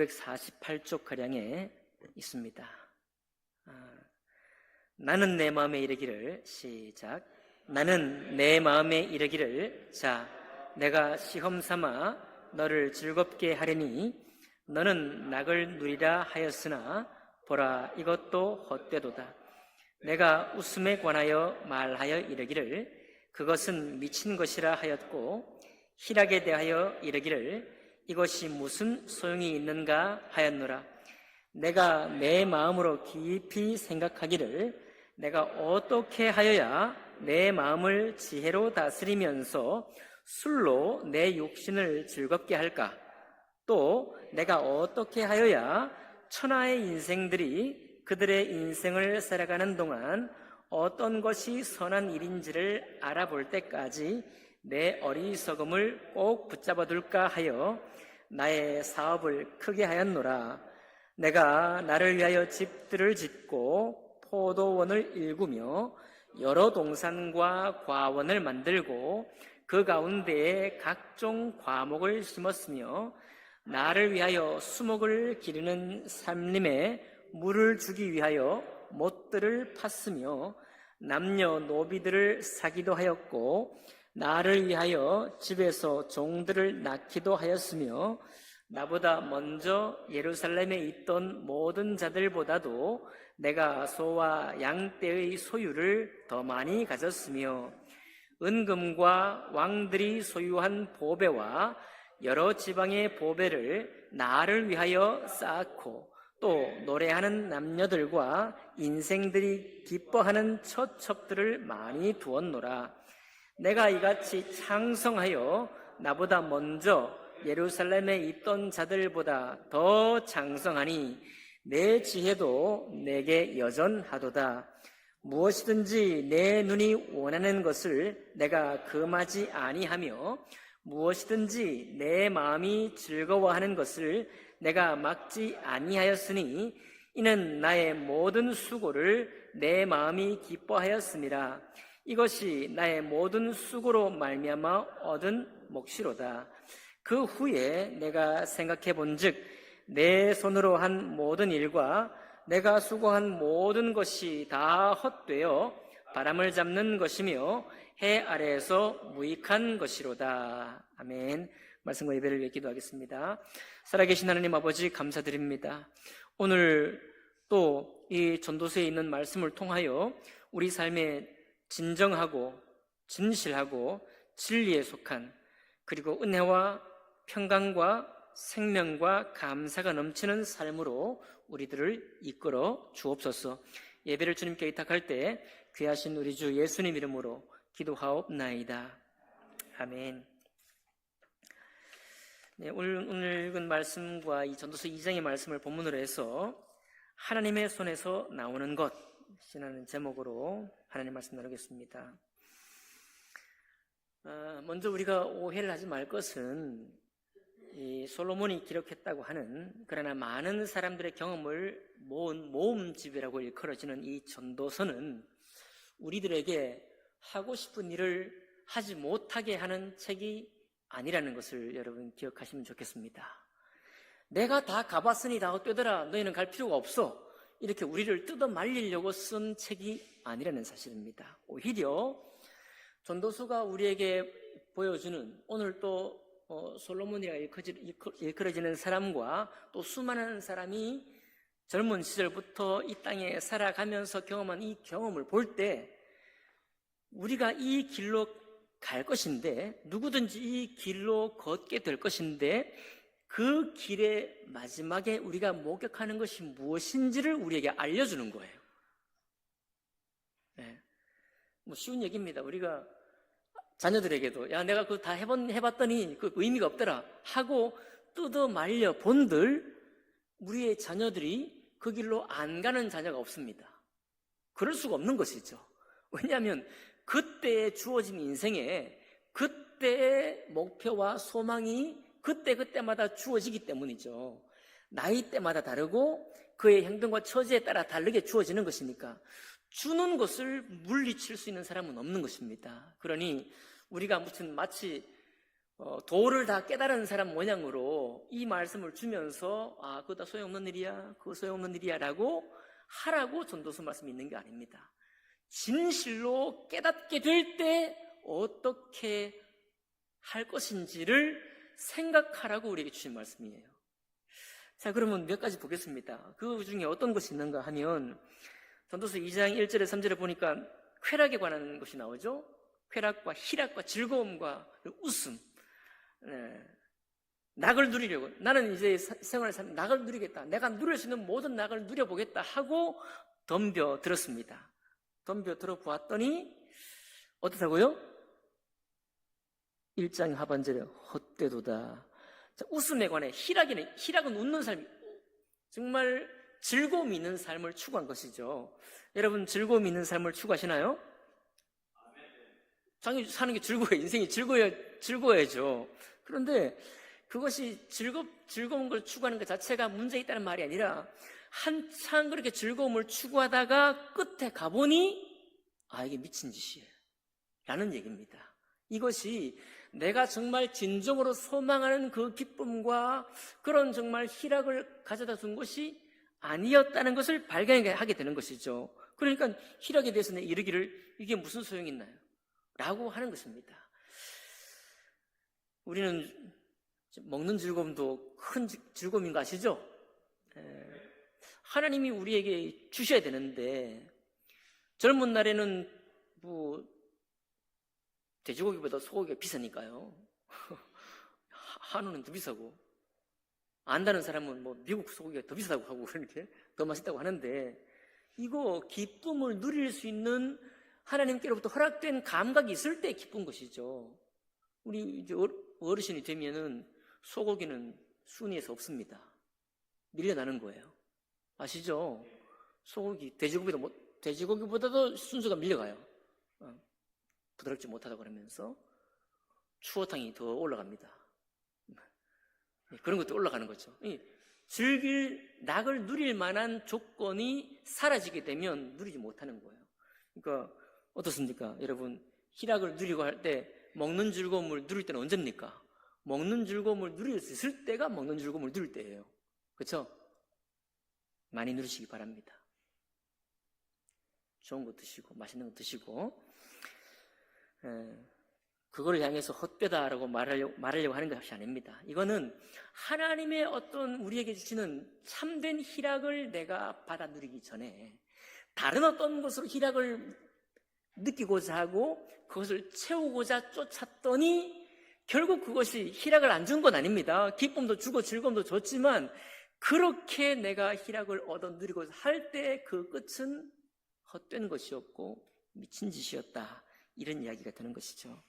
948쪽가량에 있습니다. 나는 내 마음에 이르기를, 시작. 나는 내 마음에 이르기를, 자, 내가 시험 삼아 너를 즐겁게 하려니 너는 낙을 누리라 하였으나 보라, 이것도 헛되도다. 내가 웃음에 관하여 말하여 이르기를, 그것은 미친 것이라 하였고, 희락에 대하여 이르기를, 이것이 무슨 소용이 있는가 하였노라. 내가 내 마음으로 깊이 생각하기를, 내가 어떻게 하여야 내 마음을 지혜로 다스리면서 술로 내 육신을 즐겁게 할까? 또 내가 어떻게 하여야 천하의 인생들이 그들의 인생을 살아가는 동안 어떤 것이 선한 일인지를 알아볼 때까지 내 어리석음을 꼭 붙잡아 둘까 하여 나의 사업을 크게 하였노라. 내가 나를 위하여 집들을 짓고 포도원을 일구며 여러 동산과 과원을 만들고 그 가운데에 각종 과목을 심었으며 나를 위하여 수목을 기르는 산림에 물을 주기 위하여 못들을 팠으며 남녀노비들을 사기도 하였고 나를 위하여 집에서 종들을 낳기도 하였으며 나보다 먼저 예루살렘에 있던 모든 자들보다도 내가 소와 양떼의 소유를 더 많이 가졌으며 은금과 왕들이 소유한 보배와 여러 지방의 보배를 나를 위하여 쌓고 또 노래하는 남녀들과 인생들이 기뻐하는 처첩들을 많이 두었노라. 내가 이같이 창성하여 나보다 먼저 예루살렘에 있던 자들보다 더 장성하니 내 지혜도 내게 여전하도다. 무엇이든지 내 눈이 원하는 것을 내가 금하지 아니하며 무엇이든지 내 마음이 즐거워하는 것을 내가 막지 아니하였으니 이는 나의 모든 수고를 내 마음이 기뻐하였음이라. 이것이 나의 모든 수고로 말미암아 얻은 몫이로다. 그 후에 내가 생각해 본즉 내 손으로 한 모든 일과 내가 수고한 모든 것이 다 헛되어 바람을 잡는 것이며 해 아래에서 무익한 것이로다. 아멘. 말씀과 예배를 위해 기도하겠습니다. 살아계신 하나님 아버지 감사드립니다. 오늘 또 이 전도서에 있는 말씀을 통하여 우리 삶에 진정하고 진실하고 진리에 속한 그리고 은혜와 평강과 생명과 감사가 넘치는 삶으로 우리들을 이끌어 주옵소서. 예배를 주님께 의탁할 때 귀하신 우리 주 예수님 이름으로 기도하옵나이다. 아멘. 네, 오늘 읽은 말씀과 이 전도서 2장의 말씀을 본문으로 해서 하나님의 손에서 나오는 것이라는 제목으로 하나님 말씀 나누겠습니다. 먼저 우리가 오해를 하지 말 것은 이 솔로몬이 기록했다고 하는 그러나 많은 사람들의 경험을 모은 모음집이라고 일컬어지는 이 전도서는 우리들에게 하고 싶은 일을 하지 못하게 하는 책이 아니라는 것을 여러분 기억하시면 좋겠습니다. 내가 다 가봤으니 다 헛되더라, 너희는 갈 필요가 없어, 이렇게 우리를 뜯어 말리려고 쓴 책이 아니라는 사실입니다. 오히려 전도서가 우리에게 보여주는 오늘 또 솔로몬이라고 일컬어지는 사람과 또 수많은 사람이 젊은 시절부터 이 땅에 살아가면서 경험한 이 경험을 볼 때 우리가 이 길로 갈 것인데, 누구든지 이 길로 걷게 될 것인데, 그 길의 마지막에 우리가 목격하는 것이 무엇인지를 우리에게 알려주는 거예요. 네. 뭐 쉬운 얘기입니다. 우리가 자녀들에게도 야, 내가 그거 다 해봤더니 그 의미가 없더라 하고 뜯어 말려 본들 우리의 자녀들이 그 길로 안 가는 자녀가 없습니다. 그럴 수가 없는 것이죠. 왜냐하면 그때에 주어진 인생에 그때의 목표와 소망이 그때마다 주어지기 때문이죠. 나이대마다 다르고 그의 행동과 처지에 따라 다르게 주어지는 것이니까 주는 것을 물리칠 수 있는 사람은 없는 것입니다. 그러니 우리가 무슨 마치 도를 다 깨달은 사람 모양으로 이 말씀을 주면서 그거 다 소용없는 일이야, 그거 소용없는 일이야 라고 하라고 전도서 말씀이 있는 게 아닙니다. 진실로 깨닫게 될 때 어떻게 할 것인지를 생각하라고 우리에게 주신 말씀이에요. 자, 그러면 몇 가지 보겠습니다. 그 중에 어떤 것이 있는가 하면 전도서 2장 1절에 3절에 보니까 쾌락에 관한 것이 나오죠. 쾌락과 희락과 즐거움과 웃음. 네. 낙을 누리려고, 나는 이제 생활을 살면 낙을 누리겠다, 내가 누릴 수 있는 모든 낙을 누려보겠다 하고 덤벼 들었습니다. 덤벼 들어보았더니 어떻다고요? 1장 하반절에 헛되도다. 자, 웃음에 관해 희락은 웃는 삶, 정말 즐거움이 있는 삶을 추구한 것이죠. 여러분 즐거움이 있는 삶을 추구하시나요? 당연히 사는 게 즐거워요. 인생이 즐거워야죠. 그런데 그것이 즐거운 걸 추구하는 것 자체가 문제 있다는 말이 아니라 한참 그렇게 즐거움을 추구하다가 끝에 가보니 이게 미친 짓이에요 라는 얘기입니다. 이것이 내가 정말 진정으로 소망하는 그 기쁨과 그런 정말 희락을 가져다 준 것이 아니었다는 것을 발견하게 되는 것이죠. 그러니까 희락에 대해서 이르기를 이게 무슨 소용이 있나요? 라고 하는 것입니다. 우리는 먹는 즐거움도 큰 즐거움인 거 아시죠? 하나님이 우리에게 주셔야 되는데 젊은 날에는 돼지고기보다 소고기가 비싸니까요. 한우는 더 비싸고, 안다는 사람은 미국 소고기가 더 비싸다고 하고 그렇게 더 맛있다고 하는데, 이거 기쁨을 누릴 수 있는 하나님께로부터 허락된 감각이 있을 때 기쁜 것이죠. 우리 이제 어르신이 되면은 소고기는 순위에서 없습니다. 밀려나는 거예요. 아시죠? 소고기, 돼지고기보다도 순서가 밀려가요. 부드럽지 못하다고 그러면서 추어탕이 더 올라갑니다. 그런 것도 올라가는 거죠. 낙을 누릴 만한 조건이 사라지게 되면 누리지 못하는 거예요. 그러니까 어떻습니까? 여러분, 희락을 누리고 할 때 먹는 즐거움을 누릴 때는 언제입니까? 먹는 즐거움을 누릴 수 있을 때가 먹는 즐거움을 누릴 때예요. 그렇죠? 많이 누리시기 바랍니다. 좋은 거 드시고 맛있는 거 드시고, 그거를 향해서 헛되다라고 말하려고 하는 것이 아닙니다. 이거는 하나님의 어떤 우리에게 주시는 참된 희락을 내가 받아 누리기 전에 다른 어떤 것으로 희락을 느끼고자 하고 그것을 채우고자 쫓았더니 결국 그것이 희락을 안 준 건 아닙니다. 기쁨도 주고 즐거움도 줬지만 그렇게 내가 희락을 얻어 누리고자 할 때 그 끝은 헛된 것이었고 미친 짓이었다, 이런 이야기가 되는 것이죠.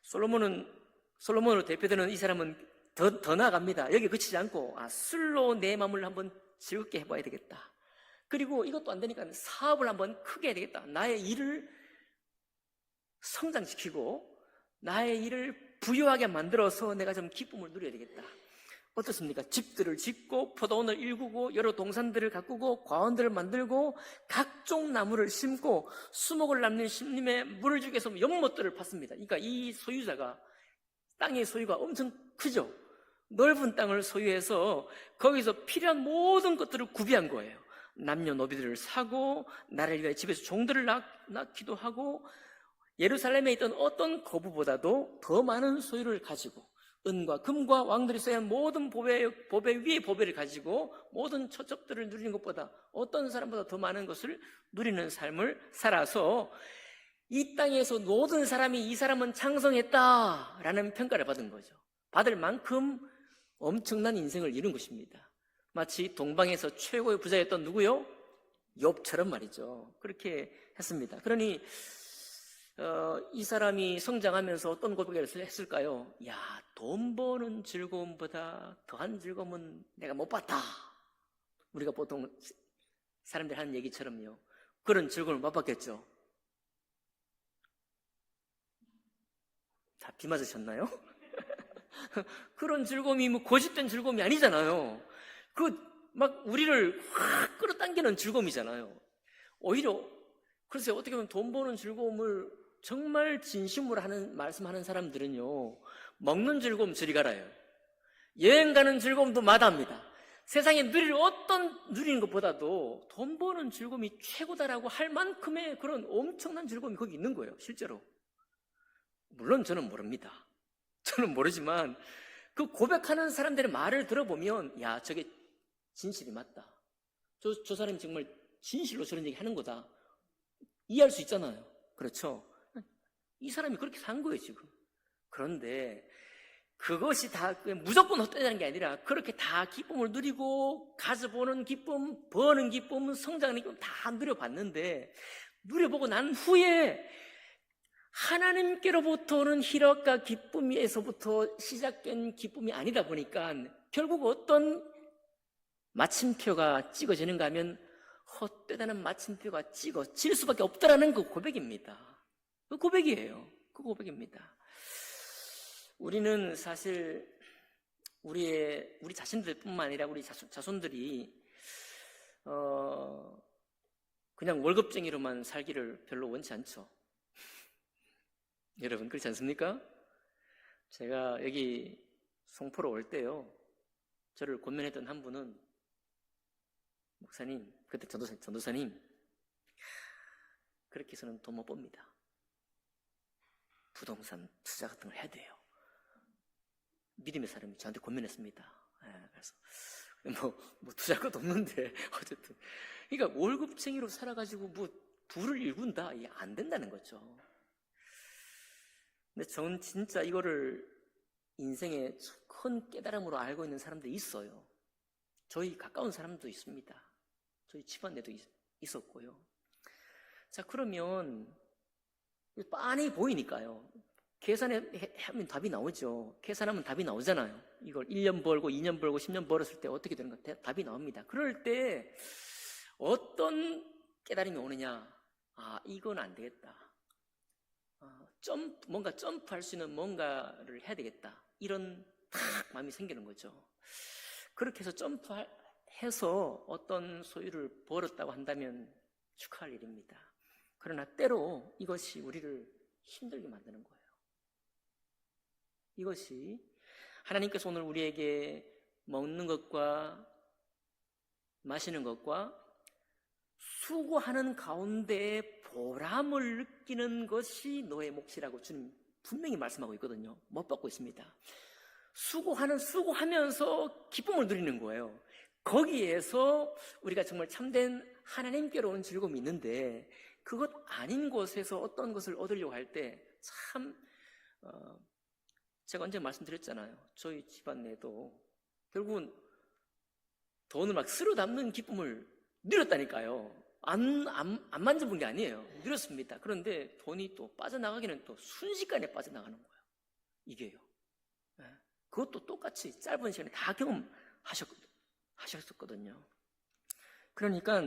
솔로몬으로 대표되는 이 사람은 더 나아갑니다. 여기 그치지 않고 술로 내 마음을 한번 즐겁게 해봐야 되겠다. 그리고 이것도 안 되니까 사업을 한번 크게 해야 되겠다. 나의 일을 성장시키고 나의 일을 부유하게 만들어서 내가 좀 기쁨을 누려야 되겠다. 어떻습니까? 집들을 짓고 포도원을 일구고 여러 동산들을 가꾸고 과원들을 만들고 각종 나무를 심고 수목을 남는 심림에 물을 주기 위해서 연못들을 팠습니다. 그러니까 이 소유자가, 땅의 소유가 엄청 크죠. 넓은 땅을 소유해서 거기서 필요한 모든 것들을 구비한 거예요. 남녀노비들을 사고 나를 위해 집에서 종들을 낳기도 하고 예루살렘에 있던 어떤 거부보다도 더 많은 소유를 가지고 은과 금과 왕들이 쌓인 모든 보배 위에 보배를 가지고 모든 처첩들을 누리는 것보다 어떤 사람보다 더 많은 것을 누리는 삶을 살아서 이 땅에서 모든 사람이 이 사람은 창성했다라는 평가를 받은 거죠. 받을 만큼 엄청난 인생을 이룬 것입니다. 마치 동방에서 최고의 부자였던 누구요? 욥처럼 말이죠. 그렇게 했습니다. 그러니 이 사람이 성장하면서 어떤 고백을 했을까요? 돈 버는 즐거움보다 더한 즐거움은 내가 못 봤다. 우리가 보통 사람들이 하는 얘기처럼요. 그런 즐거움을 못 받겠죠. 다 비 맞으셨나요? 그런 즐거움이 고집된 즐거움이 아니잖아요. 막 우리를 확 끌어당기는 즐거움이잖아요. 오히려 글쎄요, 어떻게 보면 돈 버는 즐거움을 정말 진심으로 말씀하는 사람들은요, 먹는 즐거움 저리 가라요. 여행 가는 즐거움도 마다합니다. 세상에 누릴 어떤 누리는 것보다도 돈 버는 즐거움이 최고다라고 할 만큼의 그런 엄청난 즐거움이 거기 있는 거예요, 실제로. 물론 저는 모릅니다. 저는 모르지만 그 고백하는 사람들의 말을 들어보면 야, 저게 진실이 맞다. 저 사람이 정말 진실로 저런 얘기 하는 거다. 이해할 수 있잖아요. 그렇죠? 이 사람이 그렇게 산 거예요, 지금. 그런데 그것이 다 무조건 헛되다는 게 아니라 그렇게 다 기쁨을 누리고 가져보는 기쁨, 버는 기쁨, 성장하는 기쁨 다 누려봤는데 누려보고 난 후에 하나님께로부터 오는 희락과 기쁨에서부터 시작된 기쁨이 아니다 보니까 결국 어떤 마침표가 찍어지는가 하면 헛되다는 마침표가 찍어질 수밖에 없다라는 그 고백입니다. 그 고백이에요. 그 고백입니다. 우리는 사실 우리 자신들뿐만 아니라 우리 자손들이 그냥 월급쟁이로만 살기를 별로 원치 않죠. 여러분 그렇지 않습니까? 제가 여기 송포로 올 때요, 저를 권면했던 한 분은 목사님, 그때 전도사님, 그렇게 해서는 돈 못 법니다. 부동산 투자 같은 걸 해야 돼요. 믿음의 사람이 저한테 권면했습니다. 그래서 뭐 투자할 것도 없는데 어쨌든 그러니까 월급쟁이로 살아가지고 뭐 부를 일군다, 이게 안 된다는 거죠. 근데 저는 진짜 이거를 인생의 큰 깨달음으로 알고 있는 사람들이 있어요. 저희 가까운 사람도 있습니다. 저희 집안에도 있었고요. 자, 그러면 빤히 보이니까요. 계산하면 답이 나오죠. 계산하면 답이 나오잖아요. 이걸 1년 벌고 2년 벌고 10년 벌었을 때 어떻게 되는 가 답이 나옵니다. 그럴 때 어떤 깨달음이 오느냐? 아, 이건 안 되겠다. 뭔가 점프할 수 있는 뭔가를 해야 되겠다. 이런 탁 마음이 생기는 거죠. 그렇게 해서 점프해서 어떤 소유를 벌었다고 한다면 축하할 일입니다. 그러나 때로 이것이 우리를 힘들게 만드는 거예요. 이것이 하나님께서 오늘 우리에게 먹는 것과 마시는 것과 수고하는 가운데 보람을 느끼는 것이 너의 몫이라고 주님 분명히 말씀하고 있거든요. 못 받고 있습니다. 수고하면서 기쁨을 누리는 거예요. 거기에서 우리가 정말 참된 하나님께로 오는 즐거움이 있는데 그것 아닌 곳에서 어떤 것을 얻으려고 할 때 참 제가 언제 말씀드렸잖아요. 저희 집안 내도 결국은 돈을 막 쓸어 담는 기쁨을 누렸다니까요. 안 만져본 게 아니에요. 누렸습니다. 그런데 돈이 또 빠져나가기는 또 순식간에 빠져나가는 거예요. 이게요. 그것도 똑같이 짧은 시간에 다 경험하셨었거든요. 그러니까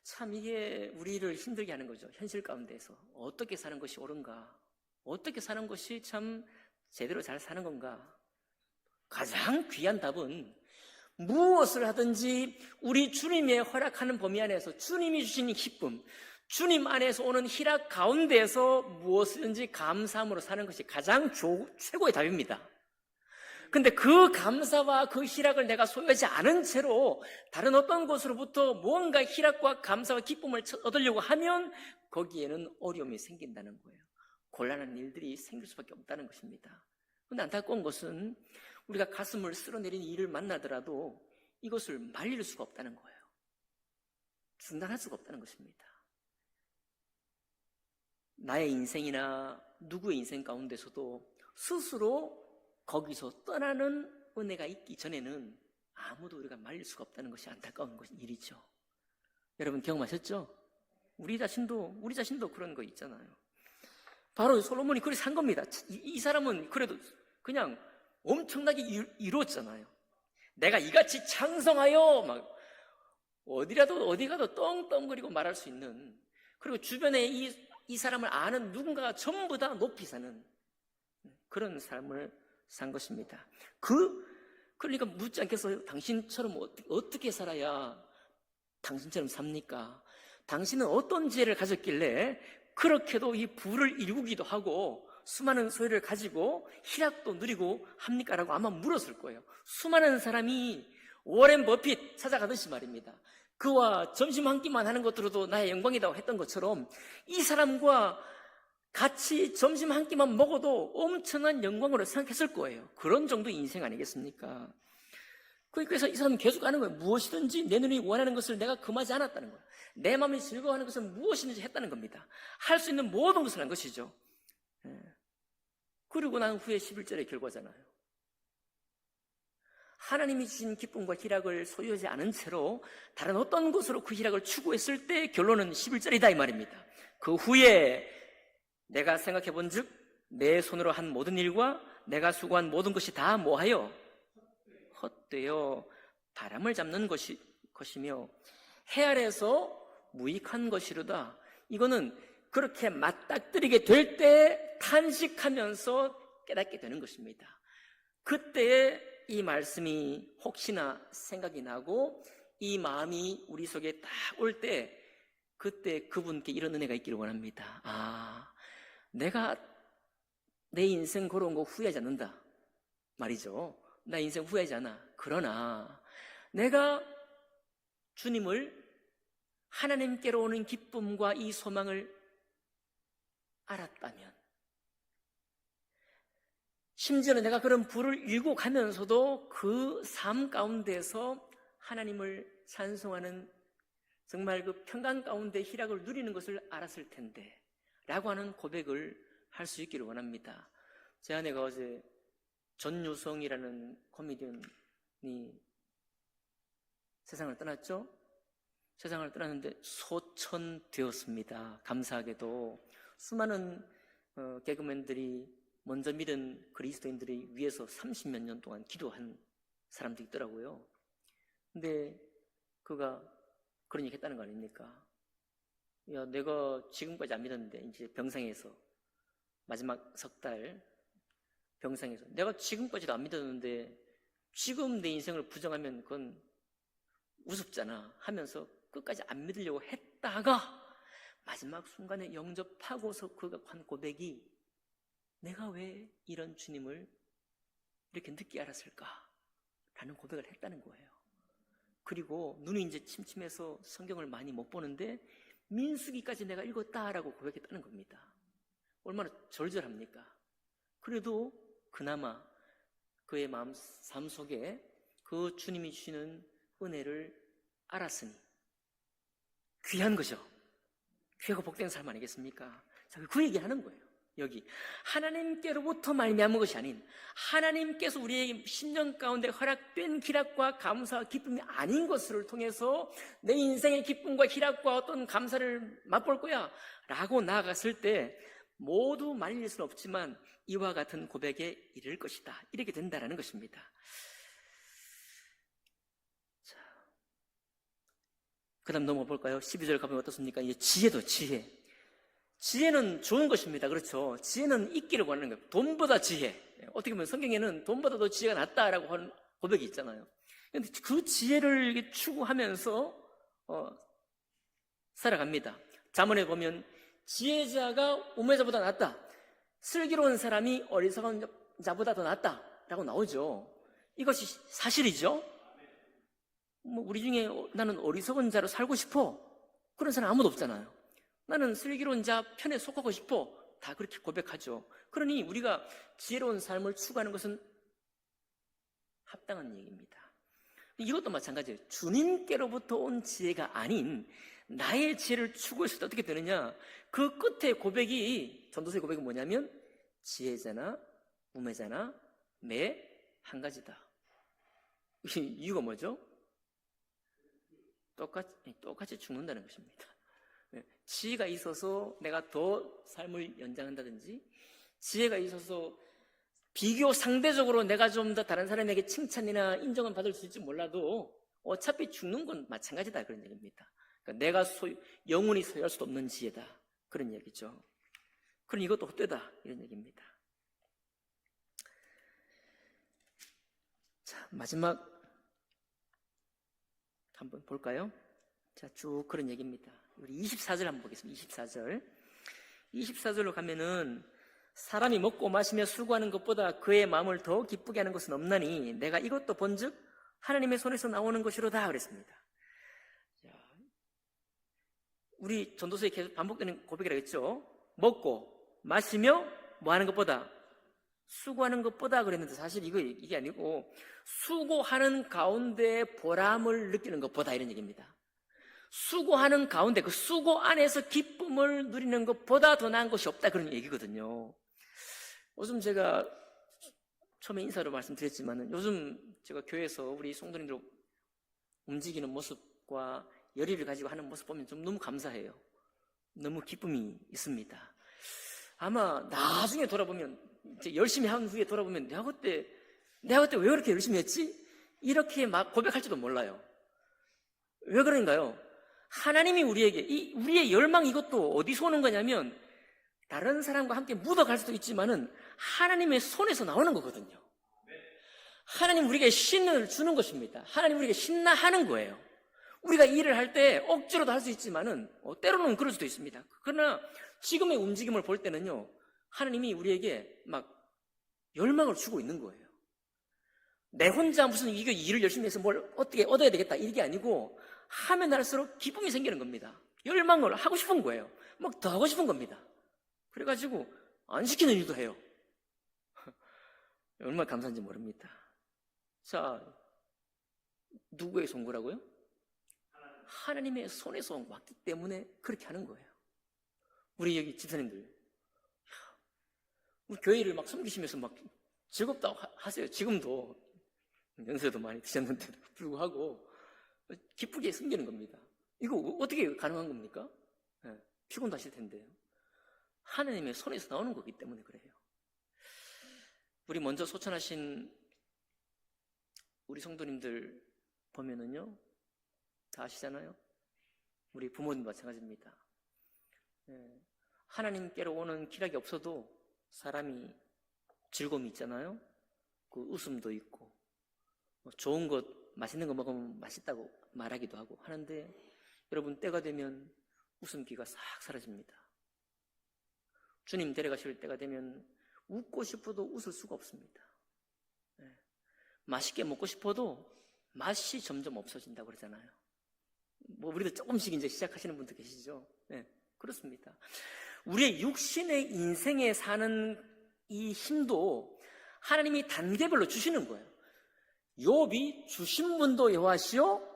참 이게 우리를 힘들게 하는 거죠. 현실 가운데서 어떻게 사는 것이 옳은가, 어떻게 사는 것이 참 제대로 잘 사는 건가. 가장 귀한 답은 무엇을 하든지 우리 주님의 허락하는 범위 안에서 주님이 주신 기쁨, 주님 안에서 오는 희락 가운데서 무엇이든지 감사함으로 사는 것이 가장 최고의 답입니다. 근데 그 감사와 그 희락을 내가 소유하지 않은 채로 다른 어떤 곳으로부터 무언가 희락과 감사와 기쁨을 얻으려고 하면 거기에는 어려움이 생긴다는 거예요. 곤란한 일들이 생길 수밖에 없다는 것입니다. 그런데 안타까운 것은 우리가 가슴을 쓸어내리는 일을 만나더라도 이것을 말릴 수가 없다는 거예요. 중단할 수가 없다는 것입니다. 나의 인생이나 누구의 인생 가운데서도 스스로 거기서 떠나는 은혜가 있기 전에는 아무도 우리가 말릴 수가 없다는 것이 안타까운 일이죠. 여러분 경험하셨죠? 우리 자신도 그런 거 있잖아요. 바로 솔로몬이 그렇게 산 겁니다. 이 사람은 그래도 그냥 엄청나게 이루었잖아요. 내가 이같이 창성하여 막 어디 가도 떵떵거리고 말할 수 있는, 그리고 주변에 이 사람을 아는 누군가가 전부 다 높이 사는 그런 삶을 산 것입니다. 그러니까 묻지 않겠어요? 당신처럼 어떻게 살아야 당신처럼 삽니까? 당신은 어떤 지혜를 가졌길래 그렇게도 이 부를 이루기도 하고 수많은 소유를 가지고 희락도 누리고 합니까? 라고 아마 물었을 거예요. 수많은 사람이 워렌 버핏 찾아가듯이 말입니다. 그와 점심 한 끼만 하는 것들도 나의 영광이라고 했던 것처럼 이 사람과 같이 점심 한 끼만 먹어도 엄청난 영광으로 생각했을 거예요. 그런 정도의 인생 아니겠습니까? 그래서 이 사람은 계속 하는 거예요. 무엇이든지 내 눈이 원하는 것을 내가 금하지 않았다는 거예요. 내 마음이 즐거워하는 것은 무엇이든지 했다는 겁니다. 할 수 있는 모든 것을 한 것이죠. 그리고 난 후에 11절의 결과잖아요. 하나님이 주신 기쁨과 희락을 소유하지 않은 채로 다른 어떤 것으로 그 희락을 추구했을 때 결론은 11절이다 이 말입니다. 그 후에 내가 생각해 본 즉 내 손으로 한 모든 일과 내가 수고한 모든 것이 다 뭐하여 헛되어 바람을 잡는 것이며 해 아래에서 무익한 것이로다. 이거는 그렇게 맞닥뜨리게 될 때 탄식하면서 깨닫게 되는 것입니다. 그때에 이 말씀이 혹시나 생각이 나고 이 마음이 우리 속에 딱 올 때 그때 그분께 이런 은혜가 있기를 원합니다. 내가 내 인생 걸어온 거 후회하지 않는다 말이죠. 나 인생 후회하지 않아. 그러나 내가 주님을 하나님께로 오는 기쁨과 이 소망을 알았다면, 심지어는 내가 그런 불을 일고 가면서도 그 삶 가운데서 하나님을 찬송하는 정말 그 평강 가운데 희락을 누리는 것을 알았을 텐데 라고 하는 고백을 할 수 있기를 원합니다. 제 아내가 어제 전유성이라는 코미디언이 세상을 떠났죠. 세상을 떠났는데 소천되었습니다. 감사하게도 수많은 개그맨들이 먼저 믿은 그리스도인들이 위에서 30몇 년 동안 기도한 사람도 있더라고요. 근데 그가 그런 얘기 했다는 거 아닙니까? 야, 내가 지금까지 안 믿었는데 이제 병상에서 마지막 석 달 병상에서 내가 지금까지도 안 믿었는데 지금 내 인생을 부정하면 그건 우습잖아 하면서 끝까지 안 믿으려고 했다가 마지막 순간에 영접하고서 그가 한 고백이 내가 왜 이런 주님을 이렇게 늦게 알았을까? 라는 고백을 했다는 거예요. 그리고 눈이 이제 침침해서 성경을 많이 못 보는데 민수기까지 내가 읽었다라고 고백했다는 겁니다. 얼마나 절절합니까? 그래도 그나마 그의 삶 속에 그 주님이 주시는 은혜를 알았으니 귀한 거죠. 귀하고 복된 삶 아니겠습니까? 그 얘기하는 거예요. 여기 하나님께로부터 말미암은 것이 아닌 하나님께서 우리의 심령 가운데 허락된 희락과 감사와 기쁨이 아닌 것을 통해서 내 인생의 기쁨과 희락과 어떤 감사를 맛볼 거야 라고 나아갔을 때 모두 말릴 수는 없지만 이와 같은 고백에 이를 것이다. 이렇게 된다는 것입니다. 자, 그 다음 넘어가 볼까요? 12절 가보면 어떻습니까? 이제 지혜도 지혜. 지혜는 좋은 것입니다. 그렇죠? 지혜는 있기를 원하는 거예요. 돈보다 지혜. 어떻게 보면 성경에는 돈보다 더 지혜가 낫다라고 하는 고백이 있잖아요. 그런데 그 지혜를 추구하면서 살아갑니다. 잠언에 보면 지혜자가 우매자보다 낫다. 슬기로운 사람이 어리석은 자보다 더 낫다라고 나오죠. 이것이 사실이죠. 우리 중에 나는 어리석은 자로 살고 싶어. 그런 사람 아무도 없잖아요. 나는 슬기로운 자 편에 속하고 싶어. 다 그렇게 고백하죠. 그러니 우리가 지혜로운 삶을 추구하는 것은 합당한 얘기입니다. 이것도 마찬가지예요. 주님께로부터 온 지혜가 아닌 나의 지혜를 추구했을 때 어떻게 되느냐? 그 끝에 고백이, 전도서의 고백이 뭐냐면 지혜자나 우매자나 매 한 가지다. 이유가 뭐죠? 똑같이 죽는다는 것입니다. 지혜가 있어서 내가 더 삶을 연장한다든지, 지혜가 있어서 비교 상대적으로 내가 좀 더 다른 사람에게 칭찬이나 인정은 받을 수 있을지 몰라도 어차피 죽는 건 마찬가지다, 그런 얘기입니다. 그러니까 내가 영원히 소유할 수도 없는 지혜다, 그런 얘기죠. 그럼 이것도 헛되다, 이런 얘기입니다. 자, 마지막 한번 볼까요? 자, 쭉 그런 얘기입니다. 우리 24절 한번 보겠습니다. 24절로 가면은 사람이 먹고 마시며 수고하는 것보다 그의 마음을 더 기쁘게 하는 것은 없나니 내가 이것도 본즉 하나님의 손에서 나오는 것이로다 그랬습니다. 우리 전도서에 계속 반복되는 고백이라고 했죠. 먹고 마시며 뭐 하는 것보다, 수고하는 것보다 그랬는데 사실 이게 아니고 수고하는 가운데 보람을 느끼는 것보다 이런 얘기입니다. 수고하는 가운데 그 수고 안에서 기쁨을 누리는 것보다 더 나은 것이 없다 그런 얘기거든요. 요즘 제가 처음에 인사로 말씀드렸지만 요즘 제가 교회에서 우리 성도님들 움직이는 모습과 열의를 가지고 하는 모습 보면 좀 너무 감사해요. 너무 기쁨이 있습니다. 아마 나중에 돌아보면, 이제 열심히 한 후에 돌아보면 내가 그때 왜 그렇게 열심히 했지? 이렇게 막 고백할지도 몰라요. 왜 그런가요? 하나님이 우리의 열망, 이것도 어디서 오는 거냐면 다른 사람과 함께 묻어갈 수도 있지만은 하나님의 손에서 나오는 거거든요. 하나님 우리에게 신을 주는 것입니다. 하나님 우리에게 신나하는 거예요. 우리가 일을 할 때 억지로도 할 수 있지만은 때로는 그럴 수도 있습니다. 그러나 지금의 움직임을 볼 때는요, 하나님이 우리에게 막 열망을 주고 있는 거예요. 내 혼자 무슨 이거 일을 열심히 해서 뭘 어떻게 얻어야 되겠다 이게 아니고 하면 할수록 기쁨이 생기는 겁니다. 열망을 하고 싶은 거예요. 막 더 하고 싶은 겁니다. 그래가지고 안 시키는 일도 해요. 얼마나 감사한지 모릅니다. 자, 누구의 손구라고요? 하나님의 손에서 왔기 때문에 그렇게 하는 거예요. 우리 여기 집사님들, 우리 교회를 막 섬기시면서 막 즐겁다고 하세요. 지금도 연세도 많이 드셨는데도 불구하고 기쁘게 섬기는 겁니다. 이거 어떻게 가능한 겁니까? 피곤도 하실 텐데요. 하나님의 손에서 나오는 거기 때문에 그래요. 우리 먼저 소천하신 우리 성도님들 보면은요, 다 아시잖아요. 우리 부모님 마찬가지입니다. 하나님께로 오는 기락이 없어도 사람이 즐거움이 있잖아요. 그 웃음도 있고 좋은 것, 맛있는 거 먹으면 맛있다고 말하기도 하고 하는데 여러분, 때가 되면 웃음기가 싹 사라집니다. 주님 데려가실 때가 되면 웃고 싶어도 웃을 수가 없습니다. 맛있게 먹고 싶어도 맛이 점점 없어진다고 그러잖아요. 뭐 우리도 조금씩 이제 시작하시는 분도 계시죠. 그렇습니다. 우리의 육신의 인생에 사는 이 힘도 하나님이 단계별로 주시는 거예요. 욥이 주신 분도 여호와시요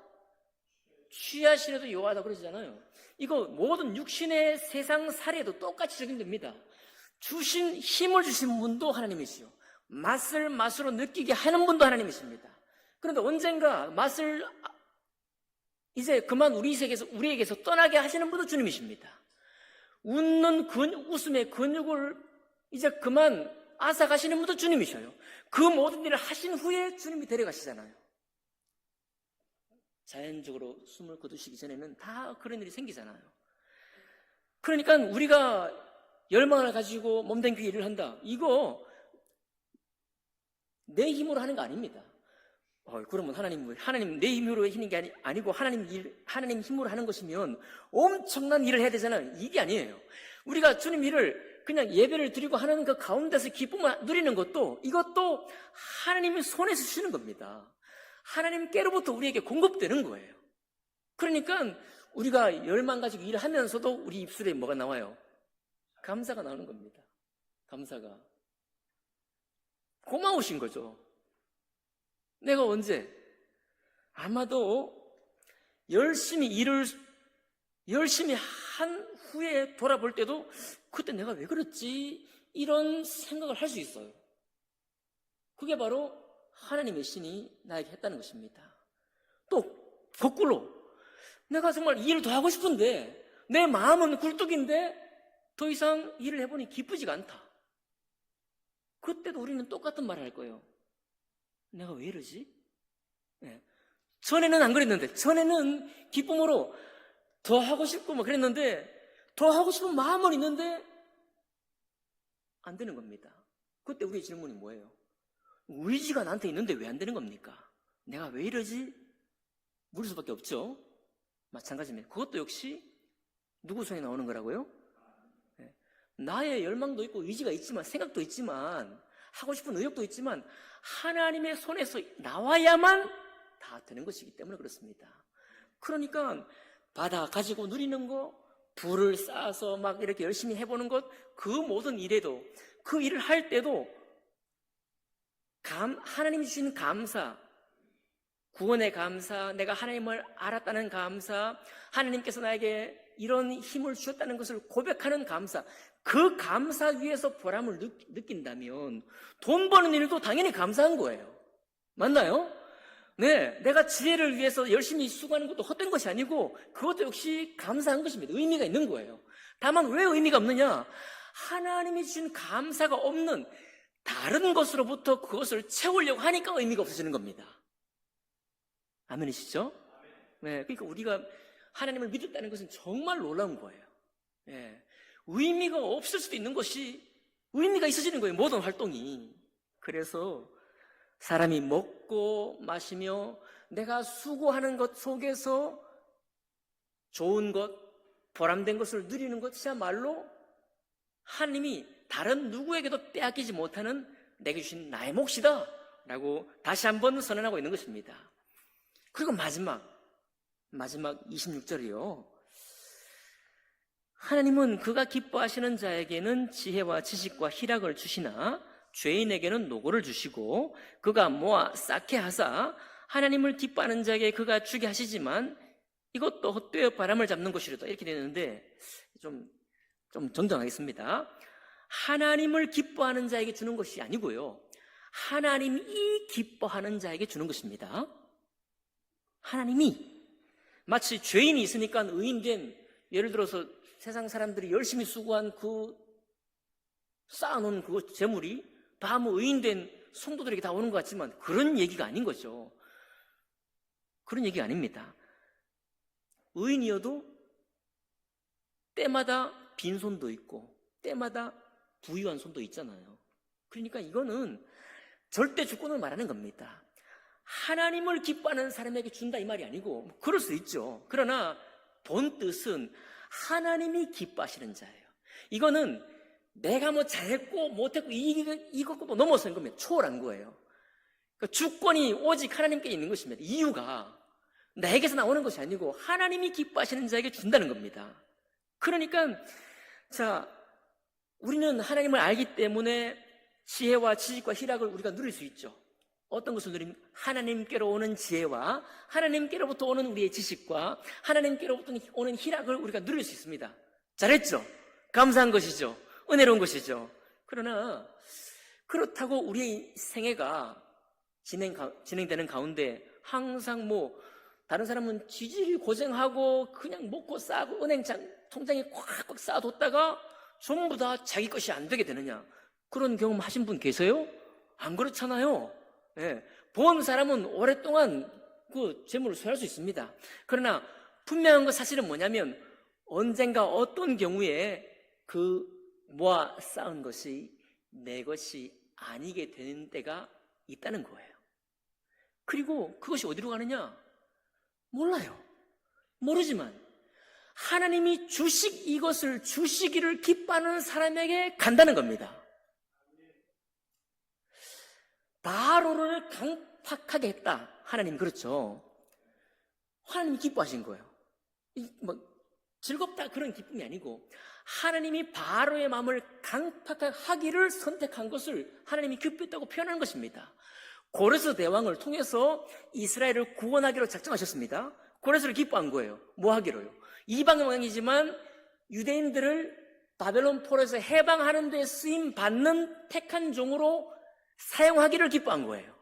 취하시려도 여호와다 그러잖아요. 이거 모든 육신의 세상 살이에도 똑같이 적용됩니다. 힘을 주신 분도 하나님이시요, 맛으로 느끼게 하는 분도 하나님이십니다. 그런데 언젠가 맛을 이제 그만 우리에게서 떠나게 하시는 분도 주님이십니다. 웃음의 근육을 이제 그만 앗아가시는 분도 주님이셔요. 그 모든 일을 하신 후에 주님이 데려가시잖아요. 자연적으로 숨을 거두시기 전에는 다 그런 일이 생기잖아요. 그러니까 우리가 열망을 가지고 몸담기 일을 한다, 이거 내 힘으로 하는 거 아닙니다. 그러면 하나님 내 힘으로 하는 게 아니고 하나님 힘으로 하는 것이면 엄청난 일을 해야 되잖아요. 이게 아니에요. 우리가 주님 일을 그냥 예배를 드리고 하는 그 가운데서 기쁨을 누리는 것도, 이것도 하나님의 손에서 주시는 겁니다. 하나님께로부터 우리에게 공급되는 거예요. 그러니까 우리가 열망 가지고 일을 하면서도 우리 입술에 뭐가 나와요? 감사가 나오는 겁니다. 감사가. 고마우신 거죠. 내가 언제? 아마도 열심히 한 후에 돌아볼 때도 그때 내가 왜 그랬지? 이런 생각을 할 수 있어요. 그게 바로 하나님의 신이 나에게 했다는 것입니다. 또 거꾸로 내가 정말 일을 더 하고 싶은데 내 마음은 굴뚝인데 더 이상 일을 해보니 기쁘지가 않다. 그때도 우리는 똑같은 말을 할 거예요. 내가 왜 이러지? 전에는 안 그랬는데, 전에는 기쁨으로 더 하고 싶고 뭐 그랬는데, 더 하고 싶은 마음은 있는데 안 되는 겁니다. 그때 우리의 질문이 뭐예요? 의지가 나한테 있는데 왜 안 되는 겁니까? 내가 왜 이러지? 물을 수밖에 없죠. 마찬가지입니다. 그것도 역시 누구 손에 나오는 거라고요? 나의 열망도 있고 의지가 있지만, 생각도 있지만, 하고 싶은 의욕도 있지만 하나님의 손에서 나와야만 다 되는 것이기 때문에 그렇습니다. 그러니까 받아 가지고 누리는 거, 부를 쌓아서 막 이렇게 열심히 해보는 것, 그 모든 일에도, 그 일을 할 때도 하나님이 주신 감사, 구원의 감사, 내가 하나님을 알았다는 감사, 하나님께서 나에게 이런 힘을 주셨다는 것을 고백하는 감사, 그 감사 위에서 보람을 느낀다면 돈 버는 일도 당연히 감사한 거예요. 맞나요? 네, 내가 지혜를 위해서 열심히 수고하는 것도 헛된 것이 아니고 그것도 역시 감사한 것입니다. 의미가 있는 거예요. 다만 왜 의미가 없느냐? 하나님이 주신 감사가 없는 다른 것으로부터 그것을 채우려고 하니까 의미가 없어지는 겁니다. 아멘이시죠? 네, 그러니까 우리가 하나님을 믿었다는 것은 정말 놀라운 거예요. 네, 의미가 없을 수도 있는 것이 의미가 있어지는 거예요. 모든 활동이. 그래서 사람이 먹고 마시며 내가 수고하는 것 속에서 좋은 것, 보람된 것을 누리는 것이야말로 하나님이 다른 누구에게도 빼앗기지 못하는 내게 주신 나의 몫이다 라고 다시 한번 선언하고 있는 것입니다. 그리고 마지막 26절이요. 하나님은 그가 기뻐하시는 자에게는 지혜와 지식과 희락을 주시나 죄인에게는 노고를 주시고 그가 모아 쌓게 하사 하나님을 기뻐하는 자에게 그가 주게 하시지만 이것도 헛되어 바람을 잡는 것이로다. 이렇게 되는데 좀 정정하겠습니다. 하나님을 기뻐하는 자에게 주는 것이 아니고요, 하나님이 기뻐하는 자에게 주는 것입니다. 하나님이 마치 죄인이 있으니까 의인된, 예를 들어서 세상 사람들이 열심히 수고한 그 쌓아놓은 그 재물이 다 뭐 의인된 성도들에게 다 오는 것 같지만 그런 얘기가 아닌 거죠. 그런 얘기가 아닙니다. 의인이어도 때마다 빈손도 있고 때마다 부유한 손도 있잖아요. 그러니까 이거는 절대 주권을 말하는 겁니다. 하나님을 기뻐하는 사람에게 준다 이 말이 아니고, 그럴 수 있죠. 그러나 본 뜻은 하나님이 기뻐하시는 자예요. 이거는 내가 뭐 잘했고 못했고 이것도 넘어서는 겁니다. 초월한 거예요. 그러니까 주권이 오직 하나님께 있는 것입니다. 이유가 나에게서 나오는 것이 아니고 하나님이 기뻐하시는 자에게 준다는 겁니다. 그러니까 우리는 하나님을 알기 때문에 지혜와 지식과 희락을 우리가 누릴 수 있죠. 어떤 것을 누리면 하나님께로 오는 지혜와 하나님께로부터 오는 우리의 지식과 하나님께로부터 오는 희락을 우리가 누릴 수 있습니다. 잘했죠? 감사한 것이죠. 은혜로운 것이죠. 그러나 그렇다고 우리의 생애가 진행되는 가운데 항상 다른 사람은 지질이 고생하고 그냥 먹고 싸고 은행장 통장에 꽉꽉 쌓아뒀다가 전부 다 자기 것이 안 되게 되느냐? 그런 경험 하신 분 계세요? 안 그렇잖아요. 네. 본 사람은 오랫동안 그 재물을 소유할 수 있습니다. 그러나 분명한 건 사실은 뭐냐면 언젠가 어떤 경우에 그 모아 쌓은 것이 내 것이 아니게 되는 때가 있다는 거예요. 그리고 그것이 어디로 가느냐? 몰라요. 모르지만 하나님이 이것을 주시기를 기뻐하는 사람에게 간다는 겁니다. 바로를 강팍하게 했다. 하나님 그렇죠. 하나님이 기뻐하신 거예요. 즐겁다 그런 기쁨이 아니고 하나님이 바로의 마음을 강팍하게 하기를 선택한 것을 하나님이 기뻐했다고 표현하는 것입니다. 고레스 대왕을 통해서 이스라엘을 구원하기로 작정하셨습니다. 고레스를 기뻐한 거예요. 뭐 하기로요? 이방의 왕이지만 유대인들을 바벨론 포로에서 해방하는 데 쓰임 받는 택한 종으로 사용하기를 기뻐한 거예요.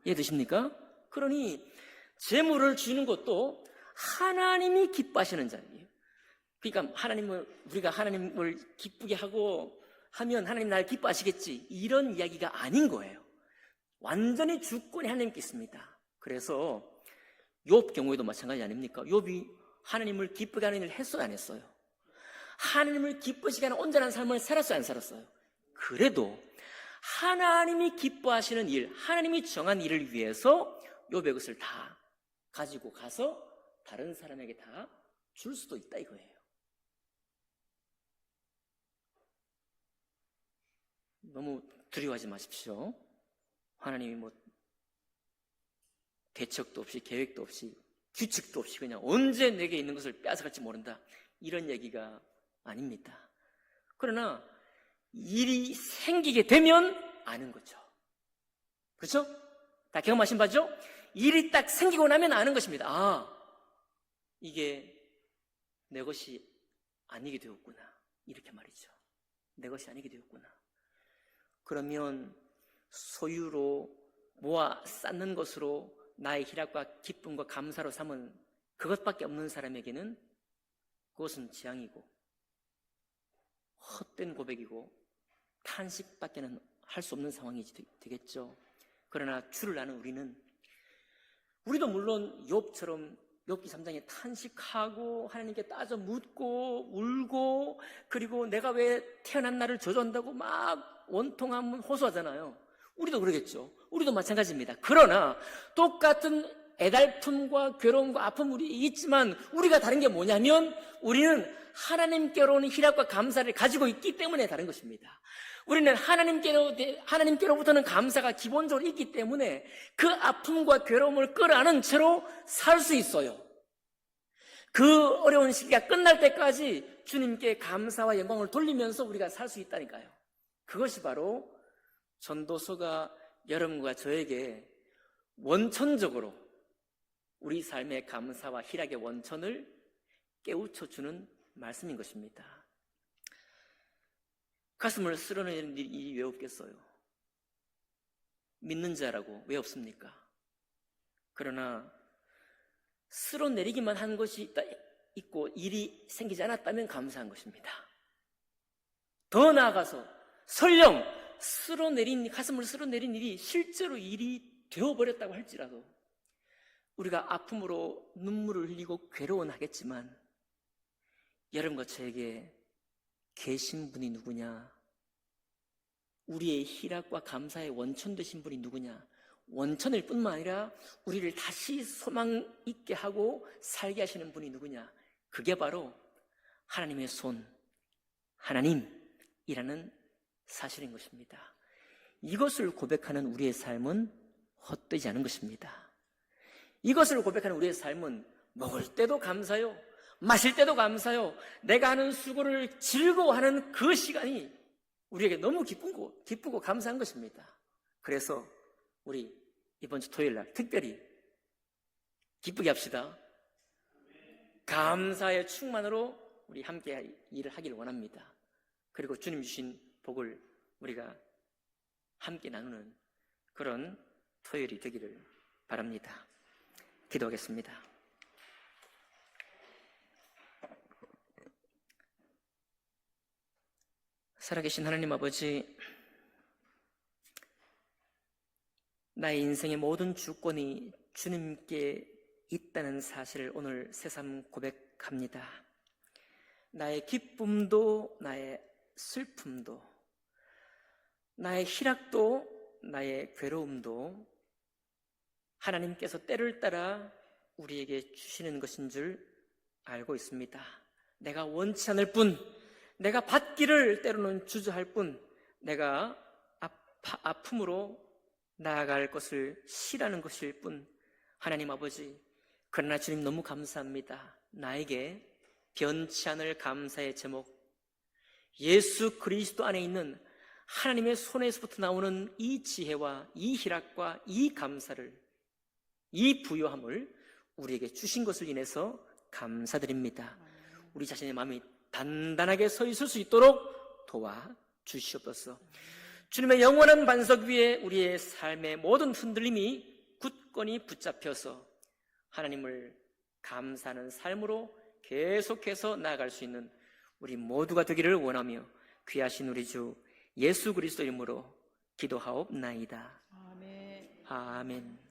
이해되십니까? 그러니 재물을 주는 것도 하나님이 기뻐하시는 자예요. 그러니까 우리가 하나님을 기쁘게 하면 하나님 나를 기뻐하시겠지, 이런 이야기가 아닌 거예요. 완전히 주권이 하나님께 있습니다. 그래서 욥 경우에도 마찬가지 아닙니까? 욥이 하나님을 기쁘게 하는 일을 했어요, 안 했어요? 하나님을 기쁘시게 하는 온전한 삶을 살았어요, 안 살았어요? 그래도 하나님이 기뻐하시는 일, 하나님이 정한 일을 위해서 욥의 것을 다 가지고 가서 다른 사람에게 다 줄 수도 있다 이거예요. 너무 두려워하지 마십시오. 하나님이 뭐 대책도 없이 계획도 없이 규칙도 없이 그냥 언제 내게 있는 것을 빼앗아갈지 모른다, 이런 얘기가 아닙니다. 그러나 일이 생기게 되면 아는 거죠. 그렇죠? 다 경험하신 바죠? 일이 딱 생기고 나면 아는 것입니다. 아, 이게 내 것이 아니게 되었구나, 이렇게 말이죠. 내 것이 아니게 되었구나. 그러면 소유로 모아 쌓는 것으로 나의 희락과 기쁨과 감사로 삼은 그것밖에 없는 사람에게는 그것은 재앙이고 헛된 고백이고 탄식밖에는 할 수 없는 상황이 되겠죠. 그러나 주를 아는 우리도 물론 욥처럼 욥기 3장에 탄식하고 하나님께 따져 묻고 울고, 그리고 내가 왜 태어난 나를 저주한다고 막 원통함 호소하잖아요. 우리도 그러겠죠. 우리도 마찬가지입니다. 그러나 똑같은 애달픔과 괴로움과 아픔이 있지만 우리가 다른 게 뭐냐면, 우리는 하나님께로는 희락과 감사를 가지고 있기 때문에 다른 것입니다. 우리는 하나님께로부터는 감사가 기본적으로 있기 때문에 그 아픔과 괴로움을 끌어안은 채로 살 수 있어요. 그 어려운 시기가 끝날 때까지 주님께 감사와 영광을 돌리면서 우리가 살 수 있다니까요. 그것이 바로 전도서가 여러분과 저에게 원천적으로 우리 삶의 감사와 희락의 원천을 깨우쳐주는 말씀인 것입니다. 가슴을 쓸어내는 일이 왜 없겠어요? 믿는 자라고 왜 없습니까? 그러나 쓸어내리기만 한 것이 있고 일이 생기지 않았다면 감사한 것입니다. 더 나아가서 설령 가슴을 쓸어내린 일이 실제로 일이 되어버렸다고 할지라도 우리가 아픔으로 눈물을 흘리고 괴로워는 하겠지만, 여러분과 저에게 계신 분이 누구냐? 우리의 희락과 감사의 원천 되신 분이 누구냐? 원천일 뿐만 아니라 우리를 다시 소망 있게 하고 살게 하시는 분이 누구냐? 그게 바로 하나님의 손, 하나님이라는 사실인 것입니다. 이것을 고백하는 우리의 삶은 헛되지 않은 것입니다. 이것을 고백하는 우리의 삶은 먹을 때도 감사요, 마실 때도 감사요, 내가 하는 수고를 즐거워하는 그 시간이 우리에게 너무 기쁘고 감사한 것입니다. 그래서 우리 이번 주 토요일 날 특별히 기쁘게 합시다. 감사의 충만으로 우리 함께 일을 하기를 원합니다. 그리고 주님 주신 복을 우리가 함께 나누는 그런 토요일이 되기를 바랍니다. 기도하겠습니다. 살아계신 하나님 아버지, 나의 인생의 모든 주권이 주님께 있다는 사실을 오늘 새삼 고백합니다. 나의 기쁨도, 나의 슬픔도, 나의 희락도, 나의 괴로움도 하나님께서 때를 따라 우리에게 주시는 것인 줄 알고 있습니다. 내가 원치 않을 뿐, 내가 받기를 때로는 주저할 뿐, 내가 아픔으로 나아갈 것을 싫어하는 것일 뿐, 하나님 아버지, 그러나 주님 너무 감사합니다. 나에게 변치 않을 감사의 제목, 예수 그리스도 안에 있는 하나님의 손에서부터 나오는 이 지혜와 이 희락과 이 감사를, 이 부요함을 우리에게 주신 것을 인해서 감사드립니다. 우리 자신의 마음이 단단하게 서 있을 수 있도록 도와주시옵소서. 주님의 영원한 반석 위에 우리의 삶의 모든 흔들림이 굳건히 붙잡혀서 하나님을 감사하는 삶으로 계속해서 나아갈 수 있는 우리 모두가 되기를 원하며 귀하신 우리 주 예수 그리스도 이름으로 기도하옵나이다. 아멘.